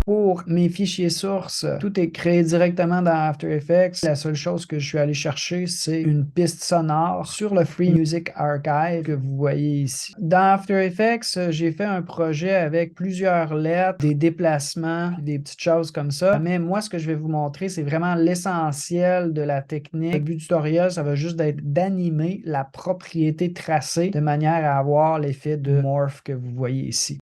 Pour mes fichiers sources, tout est créé directement dans After Effects. La seule chose que je suis allé chercher, c'est une piste sonore sur le Free Music Archive que vous voyez ici. Dans After Effects, j'ai fait un projet avec plusieurs lettres, des déplacements, des petites choses comme ça. Mais moi, ce que je vais vous montrer, c'est vraiment l'essentiel de la technique. Le but du tutoriel, ça va juste être d'animer la propriété tracée de manière à avoir l'effet de morph que vous voyez ici.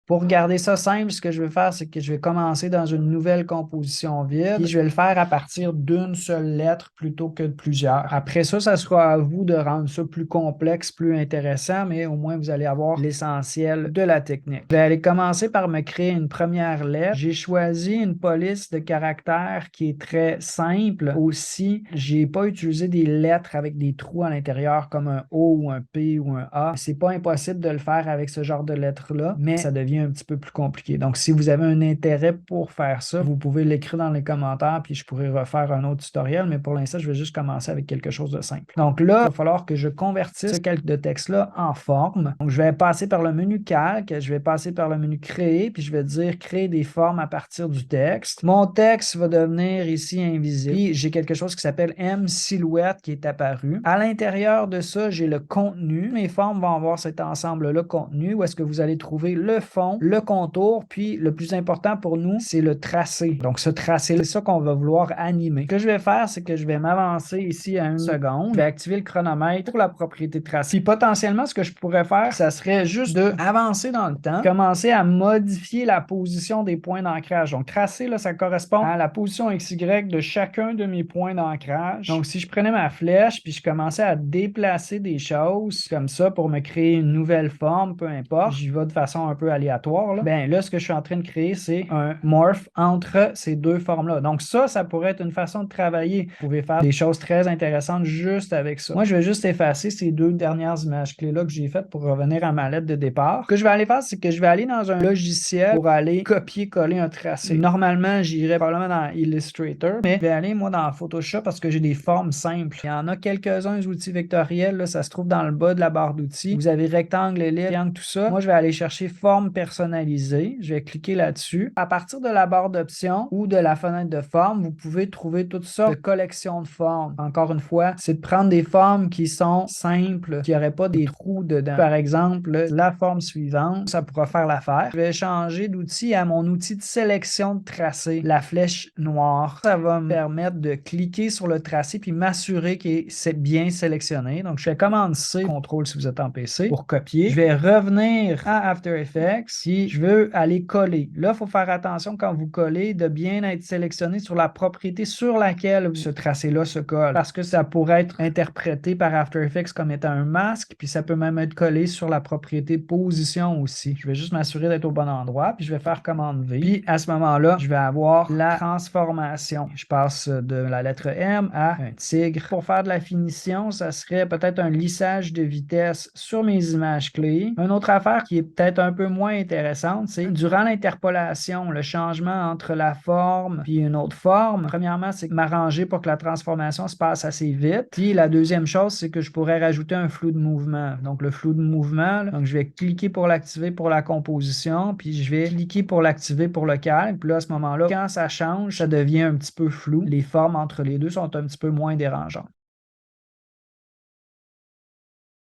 Pour garder ça simple, ce que je vais faire, c'est que je vais commencer dans une nouvelle composition vide, puis je vais le faire à partir d'une seule lettre plutôt que de plusieurs. Après ça, ça sera à vous de rendre ça plus complexe, plus intéressant, mais au moins vous allez avoir l'essentiel de la technique. Je vais aller commencer par me créer une première lettre. J'ai choisi une police de caractères qui est très simple. Aussi, j'ai pas utilisé des lettres avec des trous à l'intérieur comme un O ou un P ou un A. C'est pas impossible de le faire avec ce genre de lettres-là, mais ça devient un petit peu plus compliqué. Donc, si vous avez un intérêt pour faire ça, vous pouvez l'écrire dans les commentaires, puis je pourrais refaire un autre tutoriel, mais pour l'instant, je vais juste commencer avec quelque chose de simple. Donc là, il va falloir que je convertisse ce calque de texte-là en forme. Donc, je vais passer par le menu calque, je vais passer par le menu créer, puis je vais dire créer des formes à partir du texte. Mon texte va devenir ici invisible. Puis j'ai quelque chose qui s'appelle M silhouette qui est apparu. À l'intérieur de ça, j'ai le contenu. Mes formes vont avoir cet ensemble-là contenu où est-ce que vous allez trouver le fond, le contour, puis le plus important pour nous, c'est le tracé. Donc, ce tracé, c'est ça qu'on va vouloir animer. Ce que je vais faire, c'est que je vais m'avancer ici à 1 seconde. Je vais activer le chronomètre pour la propriété tracé. Puis potentiellement, ce que je pourrais faire, ça serait juste de avancer dans le temps, commencer à modifier la position des points d'ancrage. Donc, tracé, là, ça correspond à la position XY de chacun de mes points d'ancrage. Donc, si je prenais ma flèche, puis je commençais à déplacer des choses comme ça pour me créer une nouvelle forme, peu importe, j'y vais de façon un peu aléatoire, là. Ben là, ce que je suis en train de créer, c'est un morph entre ces deux formes-là. Donc ça pourrait être une façon de travailler. Vous pouvez faire des choses très intéressantes juste avec ça. Moi, je vais juste effacer ces deux dernières images clés-là que j'ai faites pour revenir à ma lettre de départ. Ce que je vais aller faire, c'est que je vais aller dans un logiciel pour aller copier-coller un tracé. Normalement, j'irais probablement dans Illustrator, mais je vais aller, moi, dans Photoshop parce que j'ai des formes simples. Il y en a quelques-uns outils vectoriels, là, ça se trouve dans le bas de la barre d'outils. Vous avez rectangle, ellipse, triangle, tout ça. Moi, je vais aller chercher forme personnalisée. Je vais cliquer là-dessus. À partir de la barre d'options ou de la fenêtre de forme, vous pouvez trouver toutes sortes de collections de formes. Encore une fois, c'est de prendre des formes qui sont simples, qui n'auraient pas des trous dedans. Par exemple, la forme suivante, ça pourra faire l'affaire. Je vais changer d'outil à mon outil de sélection de tracé, la flèche noire. Ça va me permettre de cliquer sur le tracé puis m'assurer qu'il est bien sélectionné. Donc, je fais commande C, CTRL si vous êtes en PC, pour copier. Je vais revenir à After Effects. Si je veux aller coller. Là, il faut faire attention quand vous collez de bien être sélectionné sur la propriété sur laquelle ce tracé-là se colle. Parce que ça pourrait être interprété par After Effects comme étant un masque, puis ça peut même être collé sur la propriété position aussi. Je vais juste m'assurer d'être au bon endroit, puis je vais faire commande V. Puis à ce moment-là, je vais avoir la transformation. Je passe de la lettre M à un tigre. Pour faire de la finition, ça serait peut-être un lissage de vitesse sur mes images clés. Une autre affaire qui est peut-être un peu moins intéressante, c'est durant l'interpolation, le changement entre la forme puis une autre forme. Premièrement, c'est m'arranger pour que la transformation se passe assez vite. Puis la deuxième chose, c'est que je pourrais rajouter un flou de mouvement. Donc le flou de mouvement, là, donc je vais cliquer pour l'activer pour la composition, puis je vais cliquer pour l'activer pour le calque. Puis là, à ce moment-là, quand ça change, ça devient un petit peu flou. Les formes entre les deux sont un petit peu moins dérangeantes.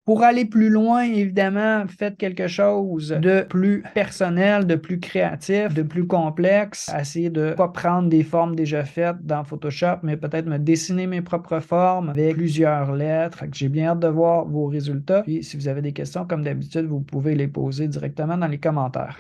Pour aller plus loin, évidemment, faites quelque chose de plus personnel, de plus créatif, de plus complexe. Essayez de ne pas prendre des formes déjà faites dans Photoshop, mais peut-être me dessiner mes propres formes avec plusieurs lettres. Fait que j'ai bien hâte de voir vos résultats. Puis si vous avez des questions, comme d'habitude, vous pouvez les poser directement dans les commentaires.